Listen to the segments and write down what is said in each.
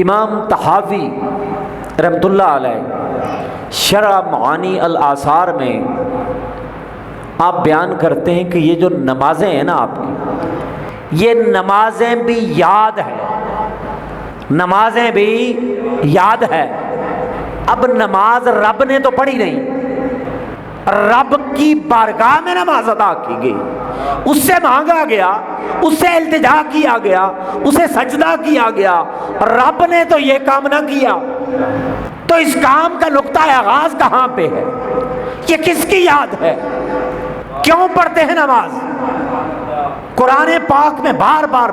امام طحاوی رحمۃ اللہ علیہ شرح معانی الآثار میں آپ بیان کرتے ہیں کہ یہ جو نمازیں ہیں نا آپ کی، یہ نمازیں بھی یاد ہے، نمازیں بھی یاد ہے۔ اب نماز رب نے تو پڑھی نہیں، رب کی بارگاہ میں نماز ادا کی گئی، اس سے مانگا گیا، اس سے التجا کیا گیا، اسے سجدہ کیا گیا، رب نے تو یہ کام نہ کیا، تو اس کام کا نقطہ آغاز کہاں پہ ہے؟ یہ کس کی یاد ہے؟ کیوں پڑھتے ہیں نماز؟ قرآن پاک میں بار بار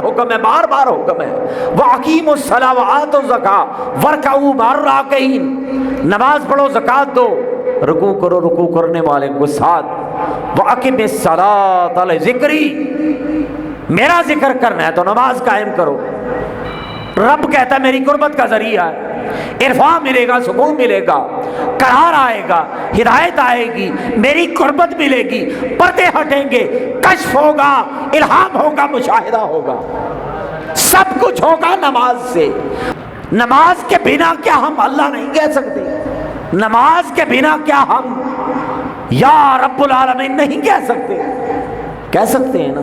حکم ہے، بار حکم ہے، وَأَقِیمُوا الصَّلَاةَ وَآتُوا الزَّکَاةَ وَارْکَعُوا مَعَ الرَّاکعِینَ، نماز پڑھو، زکوٰۃ دو، رکوع کرو رکوع کرنے والے کے ساتھ، وَأَقِمِ الصَّلَاةَ لِذِکْرِی، میرا ذکر کرنا ہے تو نماز قائم کرو۔ رب کہتا ہے میری قربت کا ذریعہ ہے، عرفان ملے گا، سکون ملے گا، قرار آئے گا، ہدایت آئے گی، میری قربت ملے گی، پردے ہٹیں گے، کشف ہوگا، الہام ہوگا، مشاہدہ ہوگا، سب کچھ ہوگا نماز سے۔ نماز کے بنا کیا ہم اللہ نہیں کہہ سکتے؟ نماز کے بنا کیا ہم یا رب العالمین نہیں کہہ سکتے؟ کہہ سکتے ہیں نا۔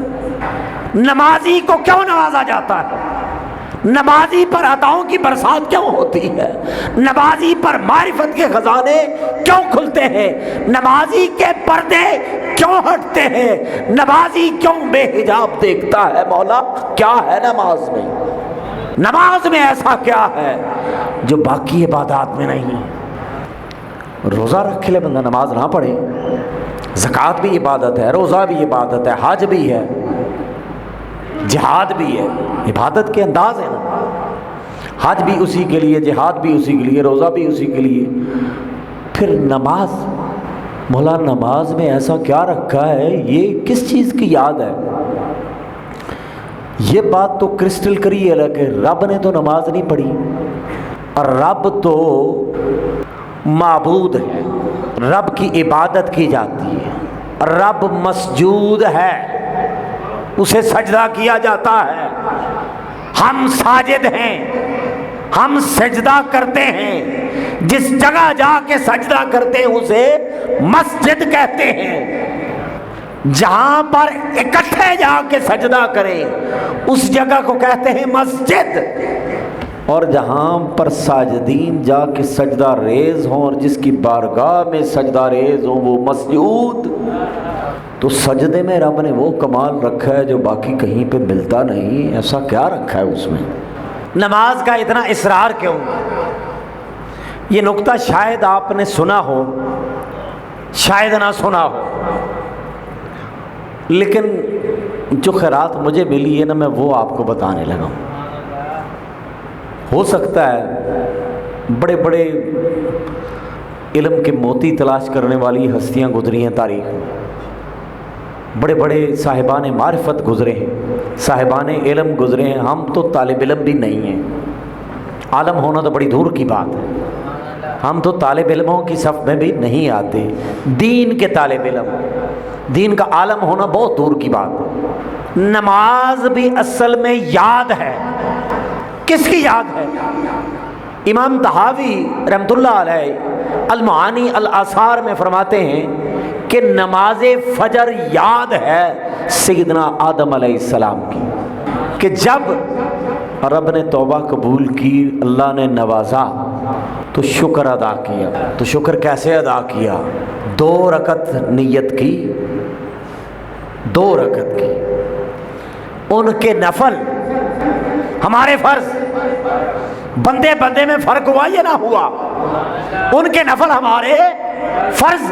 نمازی کو کیوں نوازا جاتا ہے؟ نمازی پر عطاؤں کی برسات کیوں ہوتی ہے؟ نمازی پر معرفت کے خزانے کیوں کھلتے ہیں؟ نمازی کے پردے کیوں ہٹتے ہیں؟ نمازی کیوں بے حجاب دیکھتا ہے؟ مولا کیا ہے نماز میں؟ نماز میں ایسا کیا ہے جو باقی عبادات میں نہیں ہے؟ روزہ رکھ لے بندہ، نماز نہ پڑھے، زکوٰۃ بھی عبادت ہے، روزہ بھی عبادت ہے، حج بھی ہے، جہاد بھی ہے، عبادت کے انداز ہے نا۔ حج بھی اسی کے لیے، جہاد بھی اسی کے لیے، روزہ بھی اسی کے لیے، پھر نماز، مولا نماز میں ایسا کیا رکھا ہے؟ یہ کس چیز کی یاد ہے؟ یہ بات تو کرسٹل کلیئر ہے کہ رب نے تو نماز نہیں پڑھی، اور رب تو معبود ہے، رب کی عبادت کی جاتی ہے، رب مسجود ہے، اسے سجدہ کیا جاتا ہے، ہم ساجد ہیں، ہم سجدہ کرتے ہیں، جس جگہ جا کے سجدہ کرتے ہیں اسے مسجد کہتے ہیں، جہاں پر اکٹھے جا کے سجدہ کریں اس جگہ کو کہتے ہیں مسجد، اور جہاں پر ساجدین جا کے سجدہ ریز ہوں اور جس کی بارگاہ میں سجدہ ریز ہوں وہ مسجود۔ تو سجدے میں رب نے وہ کمال رکھا ہے جو باقی کہیں پہ ملتا نہیں، ایسا کیا رکھا ہے اس میں؟ نماز کا اتنا اصرار کیوں؟ یہ نقطہ شاید آپ نے سنا ہو، شاید نہ سنا ہو، لیکن جو خیرات مجھے ملی ہے نا میں وہ آپ کو بتانے لگا ہوں۔ ہو سکتا ہے بڑے بڑے علم کے موتی تلاش کرنے والی ہستیاں گزری ہیں تاریخ میں، بڑے بڑے صاحبان معرفت گزرے ہیں، صاحبان علم گزرے ہیں، ہم تو طالب علم بھی نہیں ہیں، عالم ہونا تو بڑی دور کی بات ہے، ہم تو طالب علموں کی صف میں بھی نہیں آتے، دین کے طالب علم، دین کا عالم ہونا بہت دور کی بات ہے۔ نماز بھی اصل میں یاد ہے، کس کی یاد ہے؟ امام طحاوی رحمۃ اللہ علیہ المعانی الآثار میں فرماتے ہیں کہ نماز فجر یاد ہے سیدنا آدم علیہ السلام کی، کہ جب رب نے توبہ قبول کی، اللہ نے نوازا تو شکر ادا کیا۔ تو شکر کیسے ادا کیا؟ 2 رکعت نیت کی، 2 رکعت کی، ان کے نفل، ہمارے فرض، بندے بندے میں فرق ہوا یا نہ ہوا؟ ان کے نفل ہمارے فرض،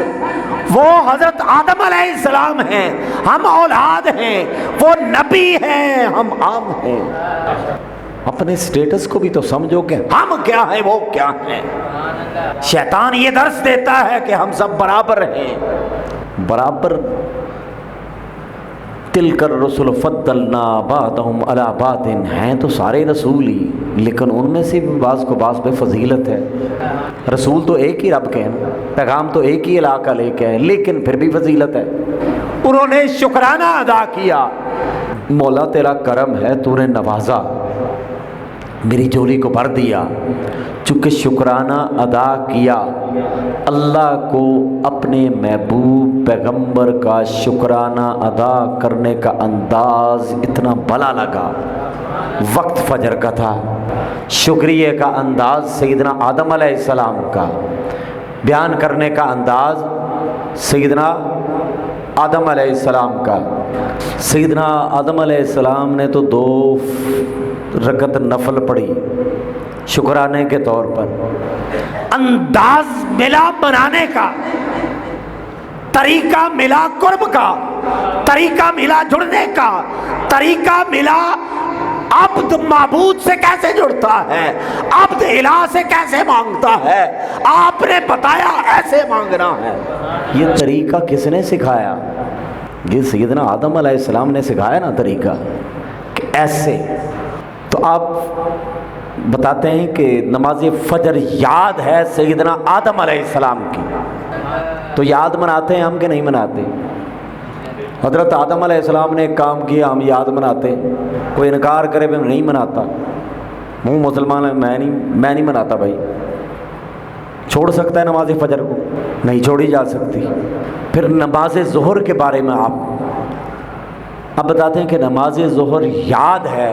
وہ حضرت آدم علیہ السلام ہیں، ہم اولاد ہیں، وہ نبی ہیں، ہم عام ہیں۔ اپنے سٹیٹس کو بھی تو سمجھو کہ ہم کیا ہیں، وہ کیا ہیں۔ شیطان یہ درس دیتا ہے کہ ہم سب برابر ہیں، برابر۔ تلک الرسل فضلنا بعضهم علی بعض، ہیں تو سارے رسول ہی، لیکن ان میں سے بھی بعض کو بعض پہ فضیلت ہے۔ رسول تو ایک ہی رب کے ہیں، پیغام تو ایک ہی علاقہ لے کے ہیں، لیکن پھر بھی فضیلت ہے۔ انہوں نے شکرانہ ادا کیا، مولا تیرا کرم ہے، تو نے نوازا، میری جولی کو بھر دیا۔ چونکہ شکرانہ ادا کیا، اللہ کو اپنے محبوب پیغمبر کا شکرانہ ادا کرنے کا انداز اتنا بھلا لگا۔ وقت فجر کا تھا، شکریہ کا انداز سیدنا آدم علیہ السلام کا، بیان کرنے کا انداز سیدنا آدم علیہ السلام کا۔ سیدنا آدم علیہ السلام نے تو 2 رکعت نفل پڑھی شکرانے کے طور پر۔ انداز ملا بنانے کا، طریقہ ملا قرب کا، طریقہ ملا جڑنے کا، طریقہ ملا عبد معبود سے کیسے جڑتا ہے، عبد الہ سے کیسے مانگتا ہے، آپ نے بتایا ایسے مانگنا ہے۔ یہ طریقہ کس نے سکھایا؟ یہ سیدنا آدم علیہ السلام نے سکھایا نا طریقہ کہ ایسے۔ تو آپ بتاتے ہیں کہ نماز فجر یاد ہے سیدنا آدم علیہ السلام کی، تو یاد مناتے ہیں ہم کہ نہیں مناتے؟ حضرت آدم علیہ السلام نے ایک کام کیا، ہم یاد مناتے ہیں۔ کوئی انکار کرے میں نہیں مناتا، ہوں مسلمان ہے، میں نہیں مناتا بھائی۔ چھوڑ سکتا ہے نماز فجر کو؟ نہیں چھوڑی جا سکتی۔ پھر نماز ظہر کے بارے میں آپ اب بتاتے ہیں کہ نماز ظہر یاد ہے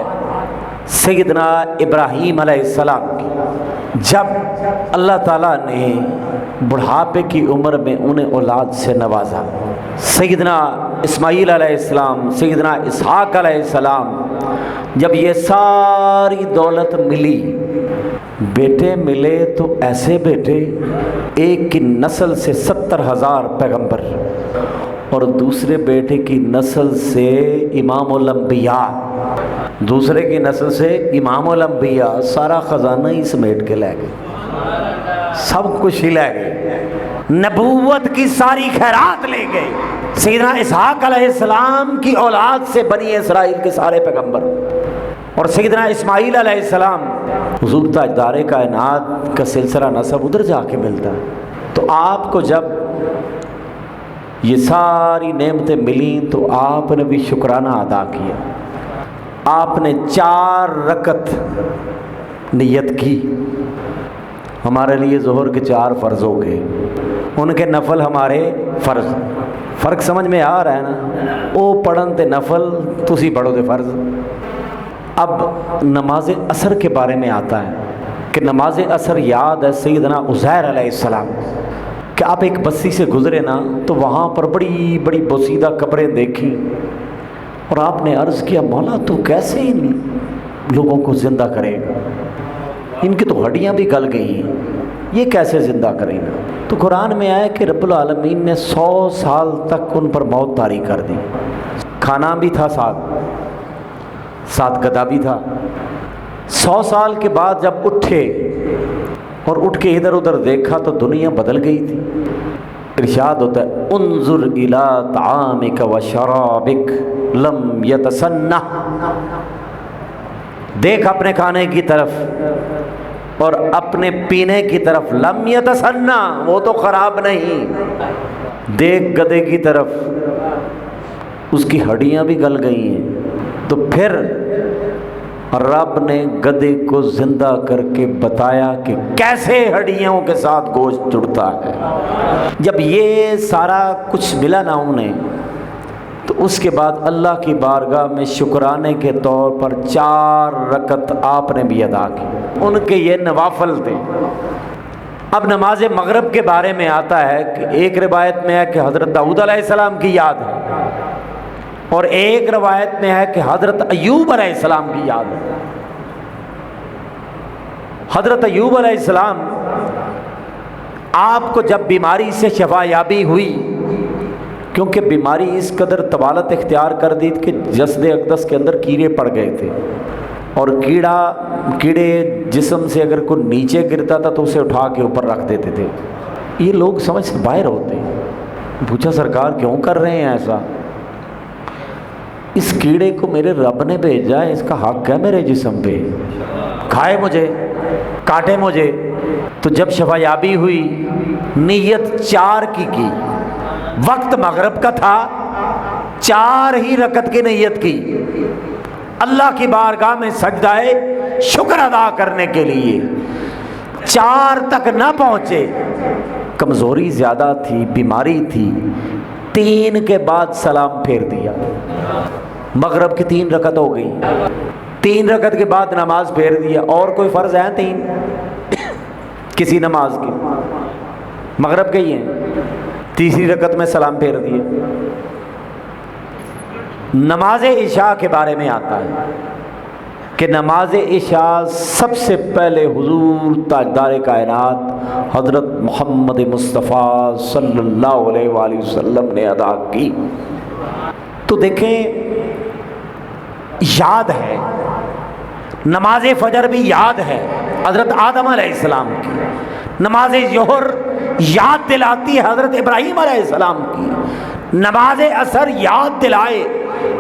سیدنا ابراہیم علیہ السلام کی، جب اللہ تعالیٰ نے بڑھاپے کی عمر میں انہیں اولاد سے نوازا۔ سیدنا اسماعیل علیہ السلام، سیدنا اسحاق علیہ السلام، جب یہ ساری دولت ملی، بیٹے ملے تو ایسے بیٹے، ایک کی نسل سے 70,000 پیغمبر، اور دوسرے بیٹے کی نسل سے امام الانبیاء، دوسرے کی نسل سے امام الانبیاء۔ سارا خزانہ ہی سمیٹ کے لے گئے، سب کچھ ہی لے گئے، نبوت کی ساری خیرات لے گئے۔ سیدنا اسحاق علیہ السلام کی اولاد سے بنی اسرائیل کے سارے پیغمبر، اور سیدنا اسماعیل علیہ السلام، حضور تاجدار کائنات کا سلسلہ نسب ادھر جا کے ملتا ہے۔ تو آپ کو جب یہ ساری نعمتیں ملیں تو آپ نے بھی شکرانہ ادا کیا۔ آپ نے 4 رکعت نیت کی۔ ہمارے لیے ظہر کے 4 فرض ہو گئے، ان کے نفل ہمارے فرض۔ فرق سمجھ میں آ رہا ہے نا؟ وہ پڑھن تے نفل، تسی پڑھو تے فرض۔ اب نماز عصر کے بارے میں آتا ہے کہ نماز عصر یاد ہے سیدنا عزیر علیہ السلام کہ آپ ایک بستی سے گزرے نا، تو وہاں پر بڑی بڑی بوسیدہ قبریں دیکھی، اور آپ نے عرض کیا مولا تو کیسے ان لوگوں کو زندہ کرے گا؟ ان کی تو ہڈیاں بھی گل گئی ہیں، یہ کیسے زندہ کرے گا؟ تو قرآن میں آیا کہ رب العالمین نے 100 سال تک ان پر موت طاری کر دی۔ کھانا بھی تھا ساتھ گدا بھی تھا۔ 100 سال کے بعد جب اٹھے اور اٹھ کے ادھر ادھر دیکھا تو دنیا بدل گئی تھی۔ ارشاد ہوتا ہے انظر الی طعامک و شرابک لم یتسنہ، دیکھ اپنے کھانے کی طرف اور اپنے پینے کی طرف، لم یتسنہ وہ تو خراب نہیں، دیکھ گدے کی طرف، اس کی ہڈیاں بھی گل گئی ہیں۔ تو پھر رب نے گدے کو زندہ کر کے بتایا کہ کیسے ہڈیوں کے ساتھ گوشت جڑتا ہے۔ جب یہ سارا کچھ ملا نا انہیں، تو اس کے بعد اللہ کی بارگاہ میں شکرانے کے طور پر 4 رکعت آپ نے بھی ادا کی۔ ان کے یہ نوافل تھے۔ اب نماز مغرب کے بارے میں آتا ہے کہ ایک روایت میں ہے کہ حضرت داؤد علیہ السلام کی یاد ہے، اور ایک روایت میں ہے کہ حضرت ایوب علیہ السلام کی یاد ہے۔ حضرت ایوب علیہ السلام، آپ کو جب بیماری سے شفا یابی ہوئی، کیونکہ بیماری اس قدر طوالت اختیار کر دی کہ جسد اقدس کے اندر کیڑے پڑ گئے تھے، اور کیڑے جسم سے اگر کوئی نیچے گرتا تھا تو اسے اٹھا کے اوپر رکھ دیتے تھے۔ یہ لوگ سمجھ سے باہر ہوتے ہیں۔ پوچھا سرکار کیوں کر رہے ہیں ایسا؟ اس کیڑے کو میرے رب نے بھیجا ہے، اس کا حق ہے میرے جسم پہ، کھائے مجھے، کاٹے مجھے۔ تو جب شفا یابی ہوئی، نیت 4 کی، وقت مغرب کا تھا، 4 ہی رکعت کی نیت کی، اللہ کی بارگاہ میں سجدہ شکر ادا کرنے کے لیے 4 تک نہ پہنچے، کمزوری زیادہ تھی، بیماری تھی، 3 کے بعد سلام پھیر دیا۔ مغرب کی 3 رکعت ہو گئی، 3 رکعت کے بعد نماز پھیر دیا۔ اور کوئی فرض ہے 3 کسی نماز کے؟ مغرب کے ہی ہیں، تیسری رکعت میں سلام پھیر دیا۔ نماز عشاء کے بارے میں آتا ہے کہ نماز عشاء سب سے پہلے حضور تاجدار کائنات حضرت محمد مصطفیٰ صلی اللہ علیہ وآلہ وسلم نے ادا کی۔ تو دیکھیں، یاد ہے، نماز فجر بھی یاد ہے حضرت آدم علیہ السلام کی، نماز ظہر یاد دلاتی ہے حضرت ابراہیم علیہ السلام کی، نماز عصر یاد دلائے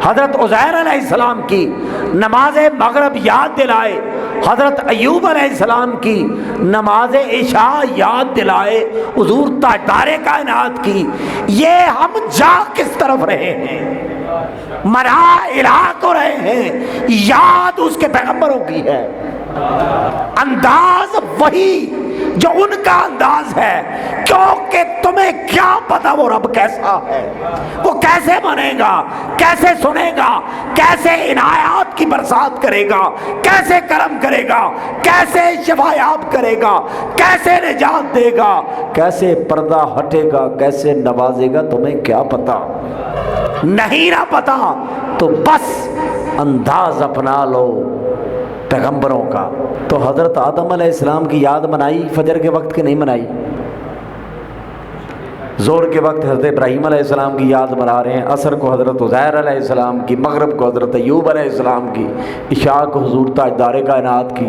حضرت عزیر علیہ السلام کی، نماز مغرب یاد دلائے حضرت ایوب علیہ السلام کی، نماز عشاء یاد دلائے حضور تاجدار کائنات کی۔ یہ ہم جا کس طرف رہے ہیں؟ مرا الہ کو رہے ہیں، یاد اس کے پیغمبروں کی ہے، انداز وہی جو ان کا انداز ہے، کیونکہ تمہیں کیا پتا وہ رب کیسا ہے، وہ کیسے بنے گا، کیسے سنے گا، کیسے عنایات کی برسات کرے گا، کیسے کرم کرے گا، کیسے شفایاب کرے گا، کیسے نجات دے گا، کیسے پردہ ہٹے گا، کیسے نوازے گا، تمہیں کیا پتا؟ نہیں نہ پتا تو بس انداز اپنا لو پیغمبروں کا۔ تو حضرت آدم علیہ السلام کی یاد منائی فجر کے وقت کی نہیں منائی؟ ظہر کے وقت حضرت ابراہیم علیہ السلام کی یاد منا رہے ہیں، عصر کو حضرت عزیر علیہ السلام کی، مغرب کو حضرت ایوب علیہ السلام کی، عشاء کو حضور تاجدار کائنات کی۔